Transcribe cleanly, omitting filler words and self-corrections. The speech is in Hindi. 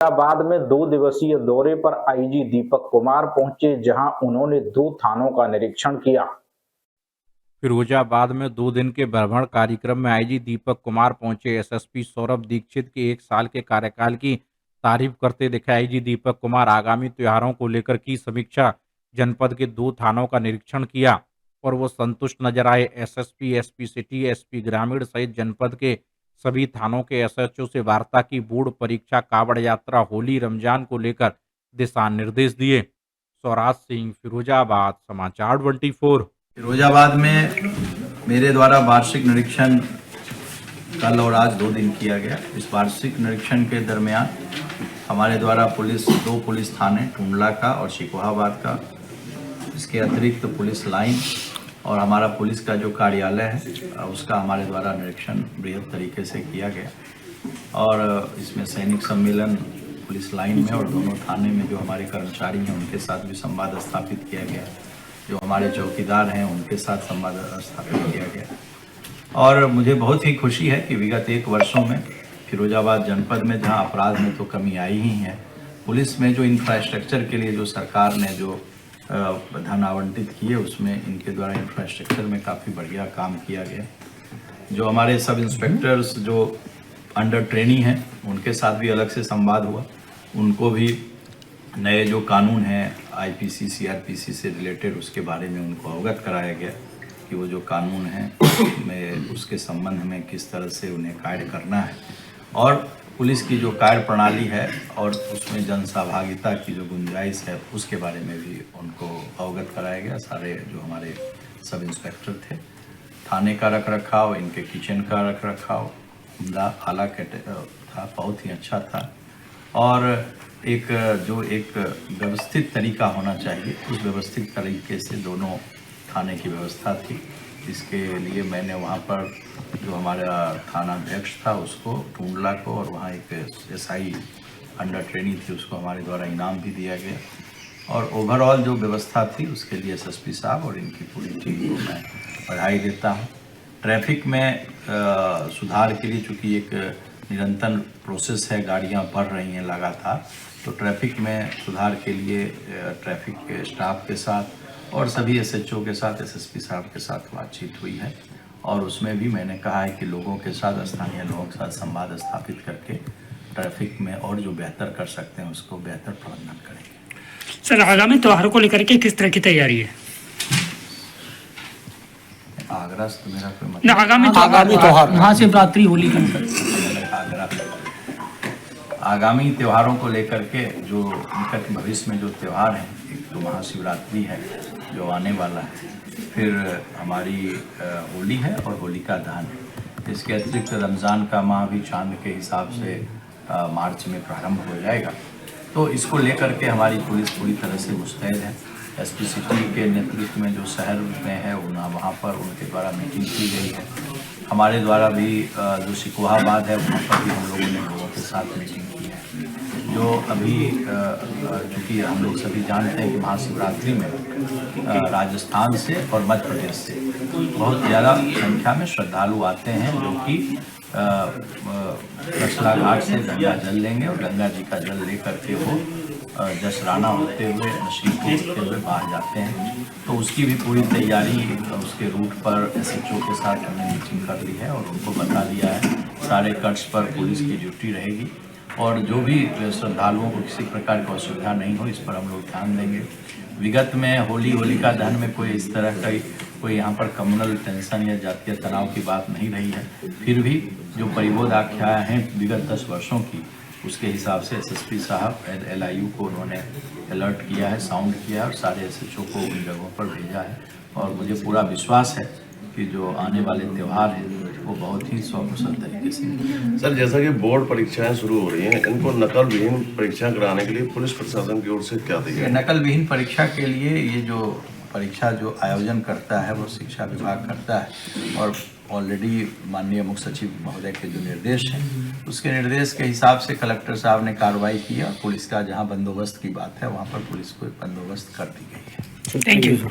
फिरोजाबाद में 2 दिवसीय दौरे पर आईजी दीपक कुमार पहुंचे, जहां उन्होंने 2 थानों का निरीक्षण किया। फिरोजाबाद में 2 दिन के भ्रमण कार्यक्रम में आईजी दीपक कुमार पहुंचे। एसएसपी सौरभ दीक्षित के 1 साल के कार्यकाल की तारीफ करते दिखे आईजी दीपक कुमार आगामी त्योहारों को लेकर की समीक्षा। जनपद के 2 थानों का निरीक्षण किया और वो संतुष्ट नजर आए। एसएसपी, एसपी सिटी, एसपी ग्रामीण सहित जनपद के सभी थानों के एसएचओ से वार्ता की। बोर्ड परीक्षा, कावड़ यात्रा, होली, रमजान को लेकर दिशा निर्देश दिए। स्वराज सिंह, फिरोजाबाद, समाचार 24। फिरोजाबाद में मेरे द्वारा वार्षिक निरीक्षण कल और आज 2 दिन किया गया। इस वार्षिक निरीक्षण के दरमियान हमारे द्वारा 2 पुलिस थाने, टुंडला का और शिकोहाबाद का, इसके अतिरिक्त पुलिस लाइन और हमारा पुलिस का जो कार्यालय है उसका हमारे द्वारा निरीक्षण बृहद तरीके से किया गया। और इसमें सैनिक सम्मेलन पुलिस लाइन में और दोनों थाने में जो हमारे कर्मचारी हैं उनके साथ भी संवाद स्थापित किया गया। जो हमारे चौकीदार हैं उनके साथ संवाद स्थापित किया गया। और मुझे बहुत ही खुशी है कि विगत 1 वर्षों में फिरोजाबाद जनपद में जहां अपराध में तो कमी आई ही है, पुलिस में जो इंफ्रास्ट्रक्चर के लिए जो सरकार ने जो धन आवंटित किए उसमें इनके द्वारा इंफ्रास्ट्रक्चर में काफ़ी बढ़िया काम किया गया। जो हमारे सब इंस्पेक्टर्स जो अंडर ट्रेनिंग हैं उनके साथ भी अलग से संवाद हुआ। उनको भी नए जो कानून हैं आईपीसी, सीआरपीसी से रिलेटेड उसके बारे में उनको अवगत कराया गया कि वो जो कानून है में उसके संबंध में किस तरह से उन्हें कार्य करना है। और पुलिस की जो कार्य प्रणाली है और उसमें जन सहभागिता की जो गुंजाइश है उसके बारे में भी उनको अवगत कराया गया। सारे जो हमारे सब इंस्पेक्टर थे, थाने का रख रखाव, इनके किचन का रख रखाव उम्दा आला था, बहुत ही अच्छा था। और एक व्यवस्थित तरीका होना चाहिए, उस व्यवस्थित तरीके से दोनों थाने की व्यवस्था थी। इसके लिए मैंने वहाँ पर जो हमारा थानाध्यक्ष था उसको, टुंडला को, और वहाँ एक एसआई अंडर ट्रेनिंग थी उसको हमारे द्वारा इनाम भी दिया गया। और ओवरऑल जो व्यवस्था थी उसके लिए एसएसपी साहब और इनकी पूरी टीम को मैं बधाई देता हूँ। ट्रैफिक में सुधार के लिए चूँकि एक निरंतर प्रोसेस है, गाड़ियाँ बढ़ रही हैं लगातार, तो ट्रैफिक में सुधार के लिए ट्रैफिक के स्टाफ के साथ और सभी एसएचओ के साथ, एसएसपी साहब के साथ बातचीत हुई है। और उसमें भी मैंने कहा है कि लोगों के साथ, स्थानीय लोगों के साथ संवाद स्थापित करके ट्रैफिक में और जो बेहतर कर सकते हैं उसको बेहतर प्रबंधन करेंगे। सर, आगामी त्योहारों को लेकर के किस तरह की तैयारी है? आगरा से तो मेरा कोई मतलब आगामी त्योहार महाशिवरात्रि, होली आगामी त्योहारों को लेकर के जो निकट भविष्य में जो त्यौहार हैं, एक तो महाशिवरात्रि है जो आने वाला है, फिर हमारी होली है और होलिका दहन है। इसके अतिरिक्त रमज़ान का माह भी चांद के हिसाब से मार्च में प्रारंभ हो जाएगा। तो इसको लेकर के हमारी पुलिस पूरी तरह से मुस्तैद है। एसपी सिटी के नेतृत्व में जो शहर में है वहाँ पर उनके द्वारा मीटिंग की गई है। हमारे द्वारा भी जो शिकोहाबाद है वहाँ पर भी हम लोगों ने लोगों के साथ मीटिंग की है। जो अभी चूँकि हम लोग सभी जानते हैं कि महाशिवरात्रि में राजस्थान से और मध्य प्रदेश से बहुत ज़्यादा संख्या में श्रद्धालु आते हैं, जो कि कसला घाट से गंगा जल लेंगे और गंगा जी का जल लेकर के वो जसराना होते हुए, नसीबपुर होते हुए बाहर जाते हैं। तो उसकी भी पूरी तैयारी उसके रूट पर एसएचओ के साथ हमने मीटिंग कर ली है और उनको बता दिया है। सारे कट्स पर पुलिस की ड्यूटी रहेगी और जो भी श्रद्धालुओं को किसी प्रकार की असुविधा नहीं हो, इस पर हम लोग ध्यान देंगे। विगत में होलिका दहन में कोई इस तरह का कोई यहाँ पर कम्युनल टेंशन या जातीय तनाव की बात नहीं रही है। फिर भी जो परिबोध आख्याएँ हैं विगत 10 वर्षों की, उसके हिसाब से एसएसपी साहब एलआईयू को उन्होंने अलर्ट किया है, साउंड किया है और सारे एसएचओ को उन जगहों पर भेजा है। और मुझे पूरा विश्वास है कि जो आने वाले त्यौहार हैं वो बहुत ही सकुशल तरीके से। सर, जैसा कि बोर्ड परीक्षाएं शुरू हो रही हैं, इनको नकल विहीन परीक्षा कराने के लिए पुलिस प्रशासन की ओर से क्या दिया है? नकल विहीन परीक्षा के लिए ये जो परीक्षा जो आयोजन करता है वो शिक्षा विभाग करता है। और ऑलरेडी माननीय मुख्य सचिव महोदय के जो निर्देश हैं उसके निर्देश के हिसाब से कलेक्टर साहब ने कार्रवाई की और पुलिस का जहां बंदोबस्त की बात है वहां पर पुलिस को बंदोबस्त कर दी गई है। Thank you.